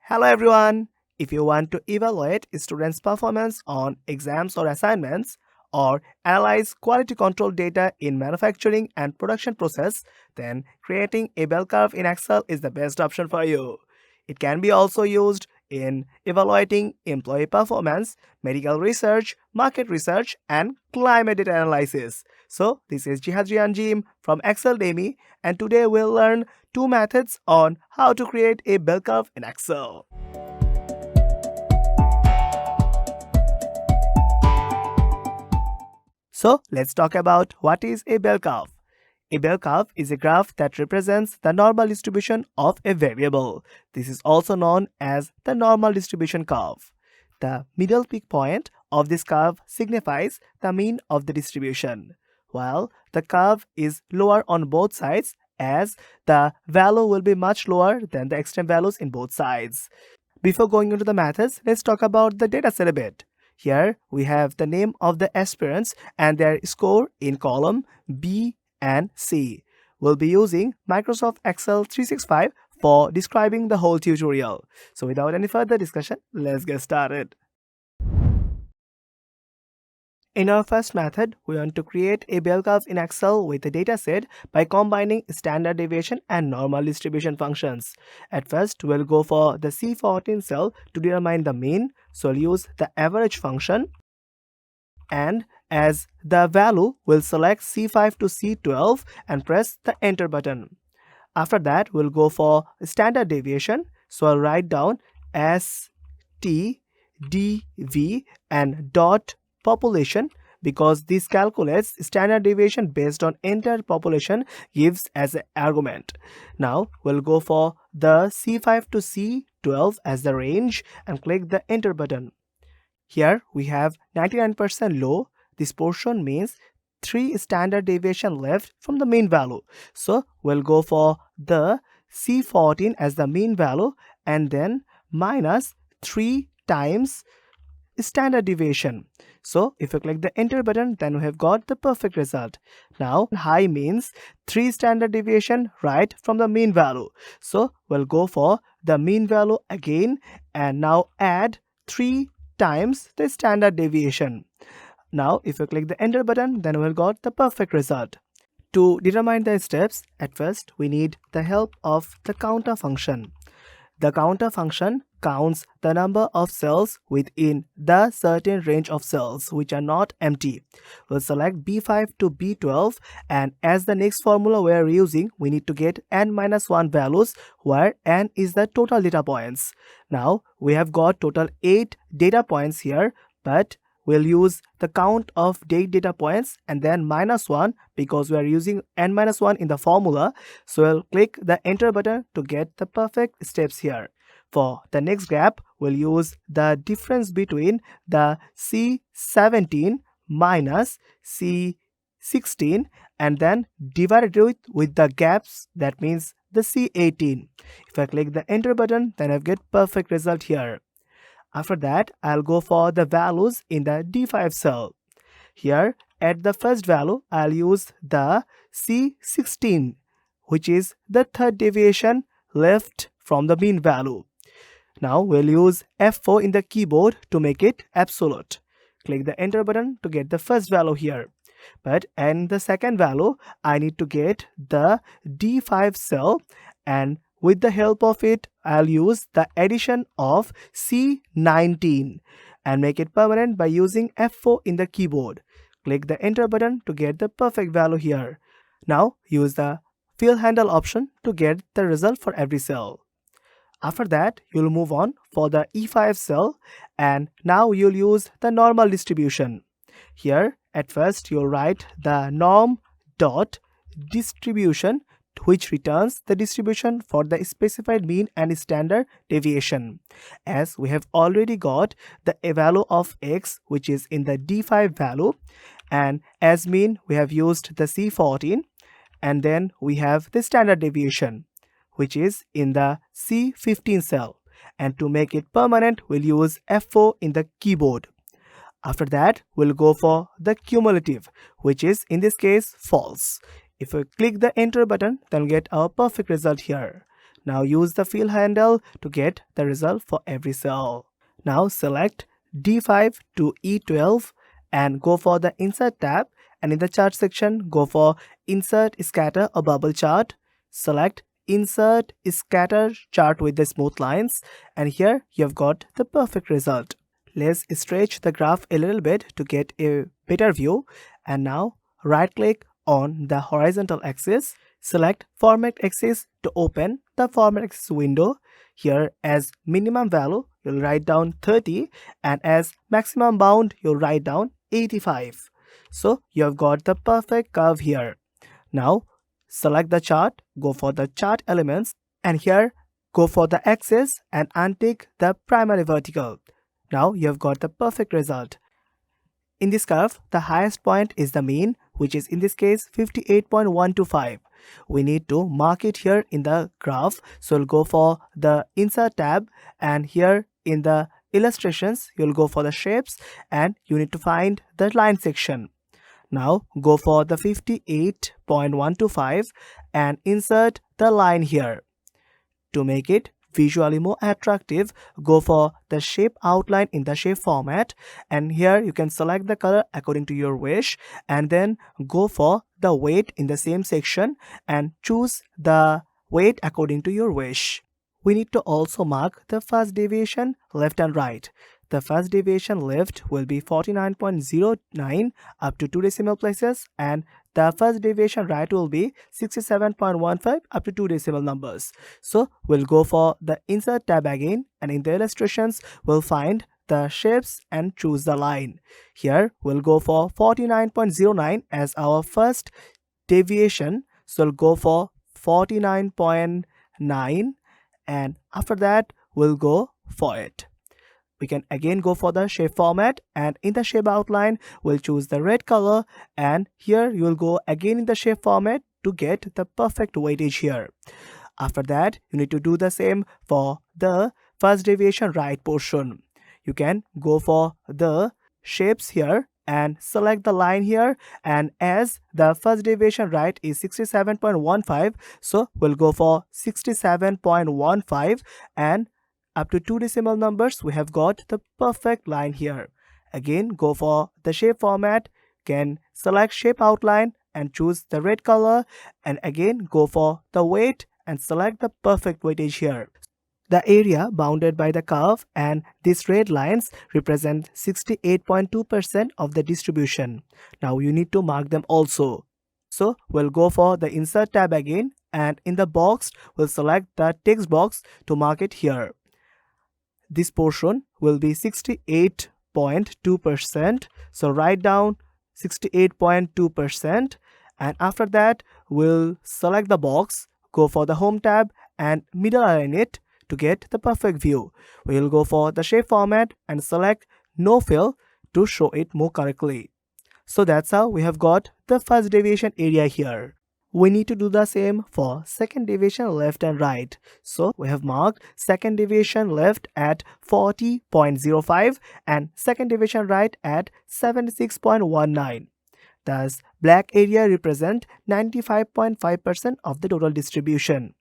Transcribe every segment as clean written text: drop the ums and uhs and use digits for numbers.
Hello everyone! If you want to evaluate students' performance on exams or assignments, or analyze quality control data in manufacturing and production process, then creating a bell curve in Excel is the best option for you. It can be also used in evaluating employee performance, medical research, market research, and climate data analysis. So, this is Zehad Rian from Exceldemy, and today we'll learn two methods on how to create a bell curve in Excel. So let's talk about what is a bell curve. A bell curve is a graph that represents the normal distribution of a variable. This is also known as the normal distribution curve. The middle peak point of this curve signifies the mean of the distribution, while the curve is lower on both sides as the value will be much lower than the extreme values in both sides. Before going into the methods, let's talk about the dataset a bit. Here we have the name of the aspirants and their score in column B and C. We'll be using Microsoft Excel 365 for describing the whole tutorial. So without any further discussion, let's get started. In our first method, we want to create a bell curve in Excel with a dataset by combining standard deviation and normal distribution functions. At first, we'll go for the C14 cell to determine the mean, so we'll use the average function, and as the value, we'll select C5 to C12 and press the enter button. After that, we'll go for standard deviation, so I'll write down STDV and dot population because this calculates standard deviation based on entire population gives as an argument. Now we'll go for the C5 to C12 as the range and click the enter button. Here we have 99% low. This portion means 3 standard deviation left from the mean value. So we'll go for the C14 as the mean value and then minus 3 times standard deviation. So if you click the enter button, then we have got the perfect result. Now high means 3 standard deviation right from the mean value. So we'll go for the mean value again and now add 3 times the standard deviation. Now if you click the enter button, then we'll got the perfect result. To determine the steps, at first we need the help of the counter function. The counter function counts the number of cells within the certain range of cells which are not empty. We'll select B5 to B12 and as the next formula we are using, we need to get n-1 values where n is the total data points. Now we have got total 8 data points here, but we'll use the count of data points and then -1 because we are using n-1 in the formula. So we'll click the enter button to get the perfect steps here. For the next gap, we'll use the difference between the C17 minus C16 and then divide it with the gaps, that means the C18. If I click the enter button, then I get perfect result here. After that, I'll go for the values in the D5 cell. Here, at the first value, I'll use the C16, which is the third deviation left from the mean value. Now, we'll use F4 in the keyboard to make it absolute. Click the enter button to get the first value here. But in the second value, I need to get the D5 cell, and with the help of it, I'll use the addition of C19 and make it permanent by using F4 in the keyboard. Click the enter button to get the perfect value here. Now use the fill handle option to get the result for every cell. After that, you'll move on for the E5 cell and now you'll use the normal distribution. Here, at first, you'll write the norm dot distribution, which returns the distribution for the specified mean and standard deviation. As we have already got the value of x, which is in the D5 value, and as mean we have used the C14, and then we have the standard deviation, which is in the C15 cell, and to make it permanent we'll use F4 in the keyboard. After that, we'll go for the cumulative, which is in this case false. If we click the enter button, then we'll get our perfect result here. Now use the fill handle to get the result for every cell. Now select D5 to E12 and go for the Insert tab, and in the chart section go for Insert Scatter a Bubble Chart. Select Insert Scatter Chart with the smooth lines, and here you have got the perfect result. Let's stretch the graph a little bit to get a better view, and now right click on the horizontal axis. Select Format Axis to open the Format Axis window. Here as minimum value you'll write down 30, and as maximum bound you'll write down 85. So you have got the perfect curve here. Now select the chart, go for the chart elements, and here go for the axis and untick the primary vertical. Now you have got the perfect result. In this curve, the highest point is the mean, which is in this case 58.125. We need to mark it here in the graph. So we'll go for the Insert tab, and here in the illustrations, you'll go for the shapes, and you need to find the line section. Now go for the 58.125 and insert the line here. To make it visually more attractive, go for the shape outline in the shape format, and here you can select the color according to your wish, and then go for the weight in the same section and choose the weight according to your wish. We need to also mark the first deviation left and right. The first deviation left will be 49.09 up to 2 decimal places, and the first deviation right will be 67.15 up to 2 decimal numbers. So we'll go for the Insert tab again, and in the illustrations we'll find the shapes and choose the line. Here we'll go for 49.09 as our first deviation. So we'll go for 49.9, and after that we'll go for it. We can again go for the shape format, and in the shape outline we'll choose the red color, and here you will go again in the shape format to get the perfect weightage here. After that you need to do the same for the first deviation right portion. You can go for the shapes here and select the line here, and as the first deviation right is 67.15, so we'll go for 67.15, and up to 2 decimal numbers we have got the perfect line here. Again go for the shape format, can select shape outline and choose the red color, and again go for the weight and select the perfect weightage here. The area bounded by the curve and these red lines represent 68.2% of the distribution. Now you need to mark them also. So we'll go for the Insert tab again, and in the box we'll select the text box to mark it here. This portion will be 68.2%. So write down 68.2%, and after that we'll select the box, go for the Home tab and middle align it to get the perfect view. We'll go for the shape format and select No Fill to show it more correctly. So that's how we have got the first deviation area here. We need to do the same for second deviation left and right. So we have marked second deviation left at 40.05 and second deviation right at 76.19. Thus, black area represent 95.5% of the total distribution.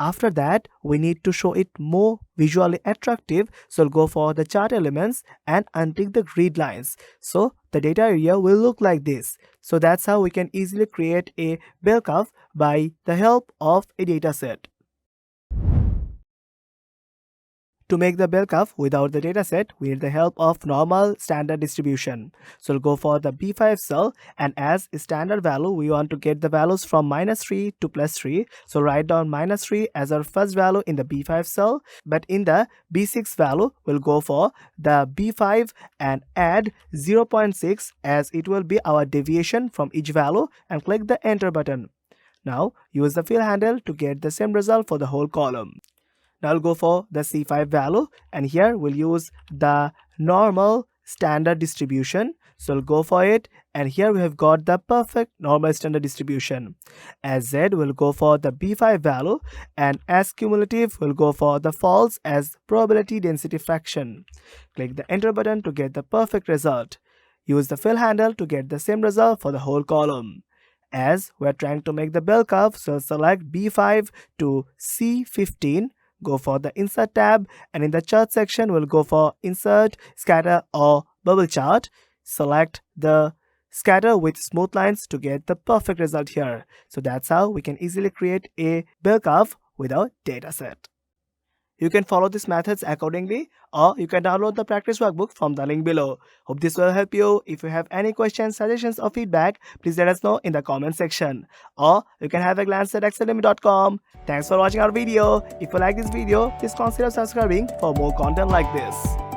After that, we need to show it more visually attractive, so we'll go for the chart elements and untick the grid lines. So the data area will look like this. So that's how we can easily create a bell curve by the help of a dataset. To make the bell curve without the dataset, we need the help of normal standard distribution. So we'll go for the B5 cell, and as standard value, we want to get the values from -3 to +3. So write down -3 as our first value in the B5 cell, but in the B6 value, we'll go for the B5 and add 0.6 as it will be our deviation from each value, and click the enter button. Now use the fill handle to get the same result for the whole column. Now I'll go for the C5 value, and here we'll use the normal standard distribution. So we'll go for it, and here we have got the perfect normal standard distribution. As Z, we'll go for the B5 value, and as cumulative, we'll go for the false as probability density fraction. Click the enter button to get the perfect result. Use the fill handle to get the same result for the whole column. As we're trying to make the bell curve, so select B5 to C15, go for the Insert tab, and in the chart section, we'll go for Insert, Scatter or Bubble Chart. Select the scatter with smooth lines to get the perfect result here. So that's how we can easily create a bell curve with our dataset. You can follow these methods accordingly, or you can download the practice workbook from the link below. Hope this will help you. If you have any questions, suggestions or feedback, please let us know in the comment section. Or you can have a glance at exceldemy.com. Thanks for watching our video. If you like this video, please consider subscribing for more content like this.